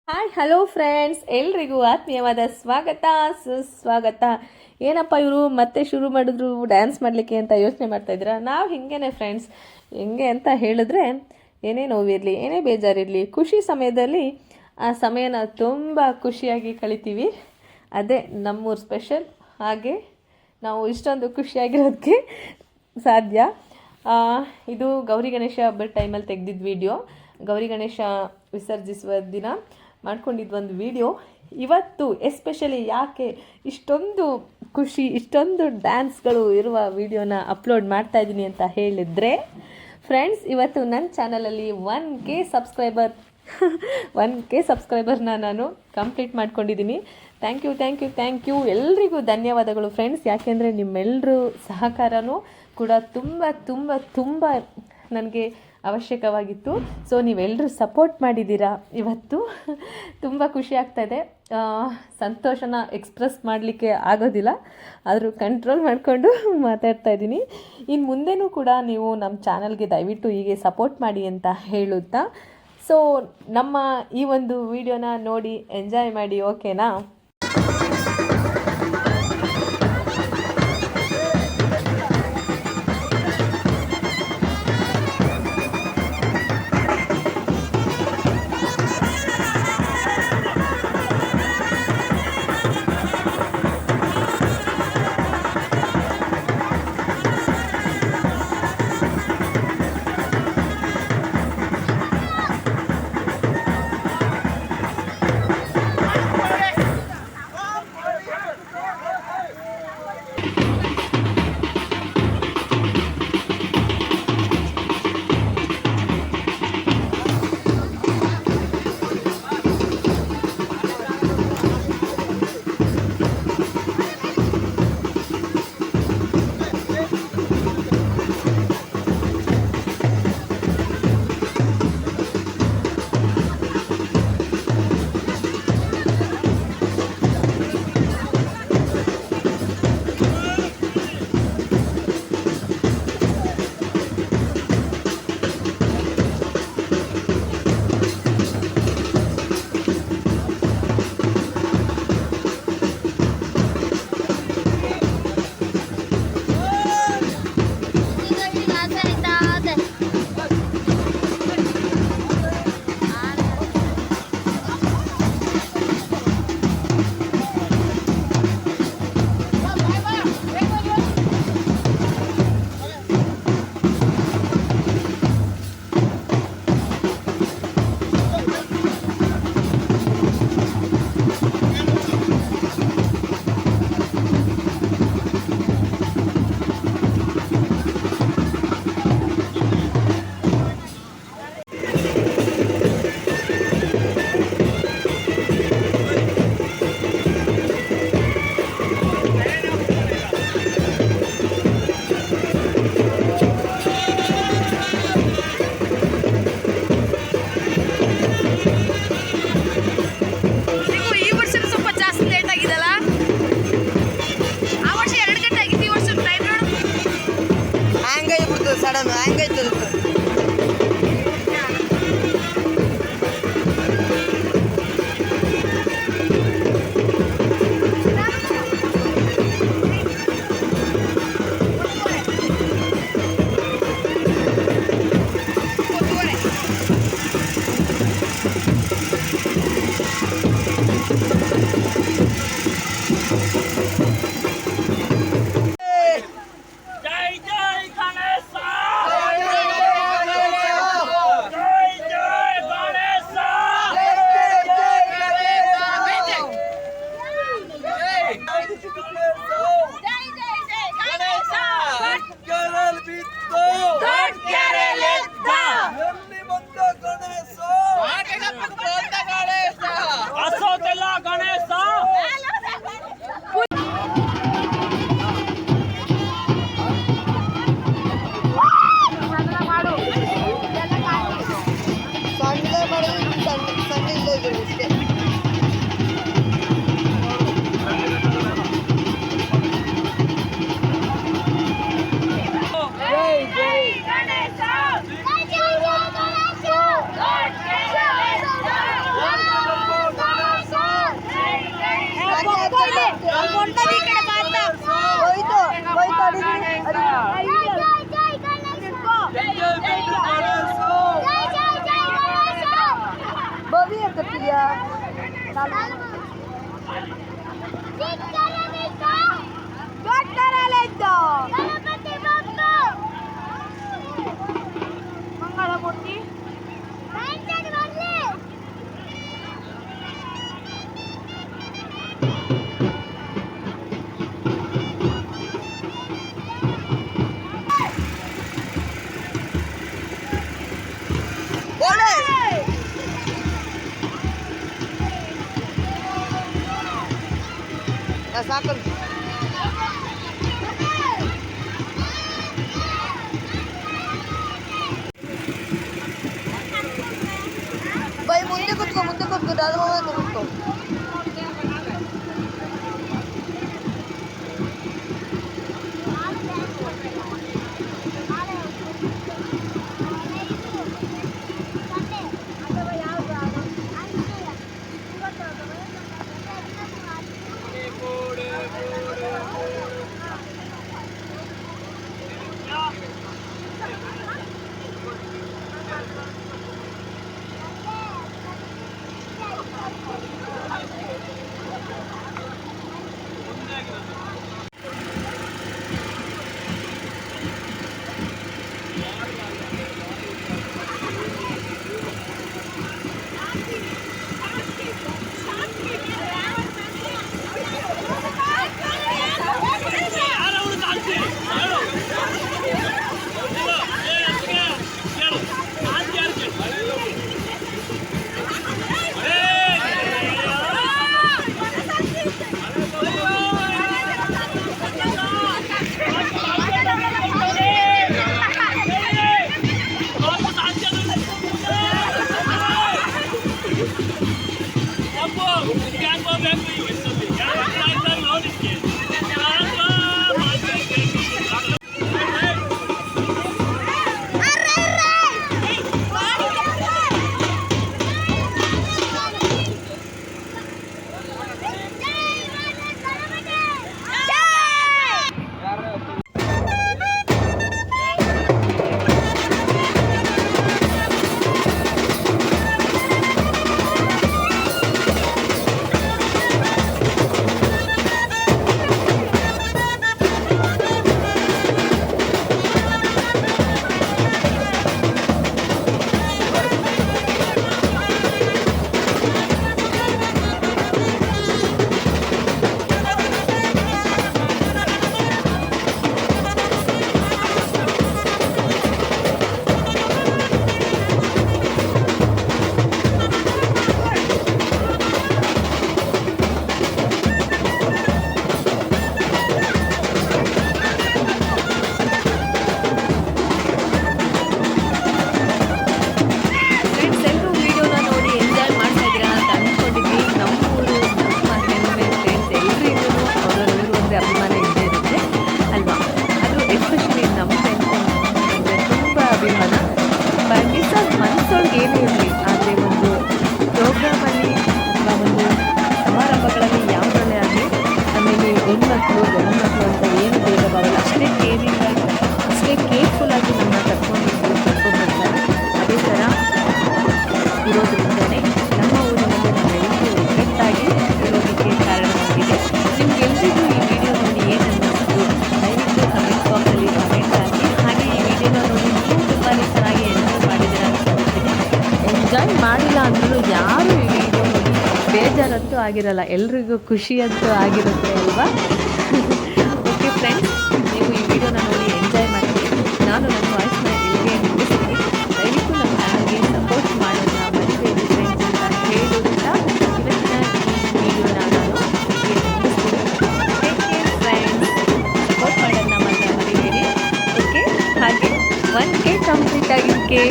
Hi hello friends, ಎಲ್ರಿಗೂ ಆತ್ಮೀಯವಾದ ಸ್ವಾಗತ ಸುಸ್ವಾಗತ. ಏನಪ್ಪ ಇವರು ಮತ್ತೆ ಶುರು ಮಾಡಿದ್ರು ಡ್ಯಾನ್ಸ್ ಮಾಡಲಿಕ್ಕೆ ಅಂತ ಯೋಚನೆ ಮಾಡ್ತಾಯಿದ್ದೀರಾ? ನಾವು ಹಿಂಗೇನೆ ಫ್ರೆಂಡ್ಸ್. ಹೆಂಗೆ ಅಂತ ಹೇಳಿದ್ರೆ, ಏನೇ ನೋವಿರಲಿ, ಏನೇ ಬೇಜಾರಿರಲಿ, ಖುಷಿ ಸಮಯದಲ್ಲಿ ಆ ಸಮಯನ ತುಂಬ ಖುಷಿಯಾಗಿ ಕಳಿತೀವಿ. ಅದೇ ನಮ್ಮೂರು ಸ್ಪೆಷಲ್. ಹಾಗೆ ನಾವು ಇಷ್ಟೊಂದು ಖುಷಿಯಾಗಿರೋದಕ್ಕೆ ಸಾಧ್ಯ. ಇದು ಗೌರಿ ಗಣೇಶ ಹಬ್ಬದ ಟೈಮಲ್ಲಿ ತೆಗೆದಿದ್ದ ವಿಡಿಯೋ. ಗೌರಿ ಗಣೇಶ ವಿಸರ್ಜಿಸುವ ದಿನ ಮಾಡ್ಕೊಂಡಿದ್ದು ಒಂದು ವಿಡಿಯೋ. ಇವತ್ತು ಎಸ್ಪೆಷಲಿ ಯಾಕೆ ಇಷ್ಟೊಂದು ಖುಷಿ, ಇಷ್ಟೊಂದು ಡ್ಯಾನ್ಸ್ಗಳು ಇರುವ ವಿಡಿಯೋನ ಅಪ್ಲೋಡ್ ಮಾಡ್ತಾ ಇದ್ದೀನಿ ಅಂತ ಹೇಳಿದರೆ, ಫ್ರೆಂಡ್ಸ್, ಇವತ್ತು ನನ್ನ ಚಾನಲಲ್ಲಿ 1K ಸಬ್ಸ್ಕ್ರೈಬರ್ನ ನಾನು ಕಂಪ್ಲೀಟ್ ಮಾಡ್ಕೊಂಡಿದ್ದೀನಿ. ಥ್ಯಾಂಕ್ ಯು ಎಲ್ರಿಗೂ ಧನ್ಯವಾದಗಳು ಫ್ರೆಂಡ್ಸ್. ಯಾಕೆಂದರೆ ನಿಮ್ಮೆಲ್ಲರೂ ಸಹಕಾರನೂ ಕೂಡ ತುಂಬ ನನಗೆ ಅವಶ್ಯಕವಾಗಿತ್ತು. ಸೊ ನೀವೆಲ್ಲರೂ ಸಪೋರ್ಟ್ ಮಾಡಿದ್ದೀರಾ. ಇವತ್ತು ತುಂಬ ಖುಷಿ ಆಗ್ತಾಯಿದೆ. ಸಂತೋಷನ ಎಕ್ಸ್ಪ್ರೆಸ್ ಮಾಡಲಿಕ್ಕೆ ಆಗೋದಿಲ್ಲ, ಆದರೂ ಕಂಟ್ರೋಲ್ ಮಾಡಿಕೊಂಡು ಮಾತಾಡ್ತಾ ಇದ್ದೀನಿ. ಇನ್ನು ಮುಂದೆನೂ ಕೂಡ ನೀವು ನಮ್ಮ ಚಾನಲ್ಗೆ ದಯವಿಟ್ಟು ಹೀಗೆ ಸಪೋರ್ಟ್ ಮಾಡಿ ಅಂತ ಹೇಳುತ್ತಾ, ಸೊ ನಮ್ಮ ಈ ಒಂದು ವಿಡಿಯೋನ ನೋಡಿ ಎಂಜಾಯ್ ಮಾಡಿ, ಓಕೆನಾ? ಸಡನ್ ಹ್ಯಾಂಗ್ ಆಯ್ತು. ಕಟ್ಟಿದ್ಯಾ ಮಂಗಳಮೂರ್ತಿ ಸಾಕು ಬೈ ಮುಂದೆ ಕೂತ್ಕೋ ದಾದ ಕೂತ್ಕೋ ಮಾಡಿಲ್ಲ ಅಂದ್ರೂ ಯಾರು ಈ ವಿಡಿಯೋ ನೋಡಿ ಬೇಜಾರಂತೂ ಆಗಿರಲ್ಲ, ಎಲ್ರಿಗೂ ಖುಷಿ ಅಂತೂ ಆಗಿರುತ್ತೆ ಅಲ್ವಾ. ಓಕೆ ಫ್ರೆಂಡ್ಸ್, ನೀವು ಈ ವಿಡಿಯೋನ ನೋಡಿ ಎಂಜಾಯ್ ಮಾಡ್ತೀವಿ. ನಾನು ನನ್ನ ವಾಯ್ಸ್ನ ಇಲ್ಲಿಗೆ ನಿಲ್ಲಿಸ್ತೀನಿ. ದಯವಿಟ್ಟು ನಮ್ಮ ಚಾನಲ್ಗೆ ಸಪೋರ್ಟ್ ಮಾಡೋಣ ಮರಿಬೇಡಿ ಫ್ರೆಂಡ್ಸ್ ಅಂತ ಹೇಳುತ್ತಾ ಇವತ್ತಿನ ಈ ವಿಡಿಯೋನ ನಾನು ಇಲ್ಲಿಗೆ ನಿಲ್ಲಿಸ್ತೀನಿ. ಫ್ರೆಂಡ್ಸ್, ಸಪೋರ್ಟ್ ಮಾಡೋಣ ಮಾತ್ರ ಮರಿಬೇಡಿ. ಓಕೆ, ಹಾಗೆ 1K ಕಂಪ್ಲೀಟ್ ಆಗಿದ್ದಕ್ಕೆ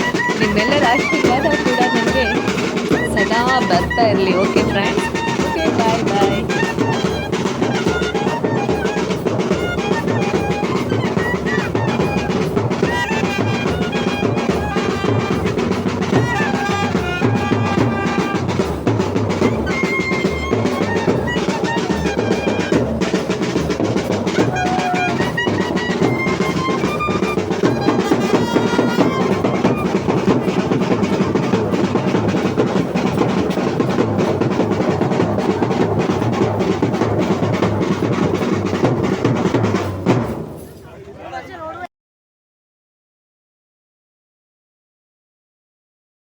ನಿಮ್ಮೆಲ್ಲರ ಆಶೀರ್ವಾದ ಕೂಡ ನನಗೆ ಸದಾ ಬರ್ತಾ ಇರಲಿ. Okay friends.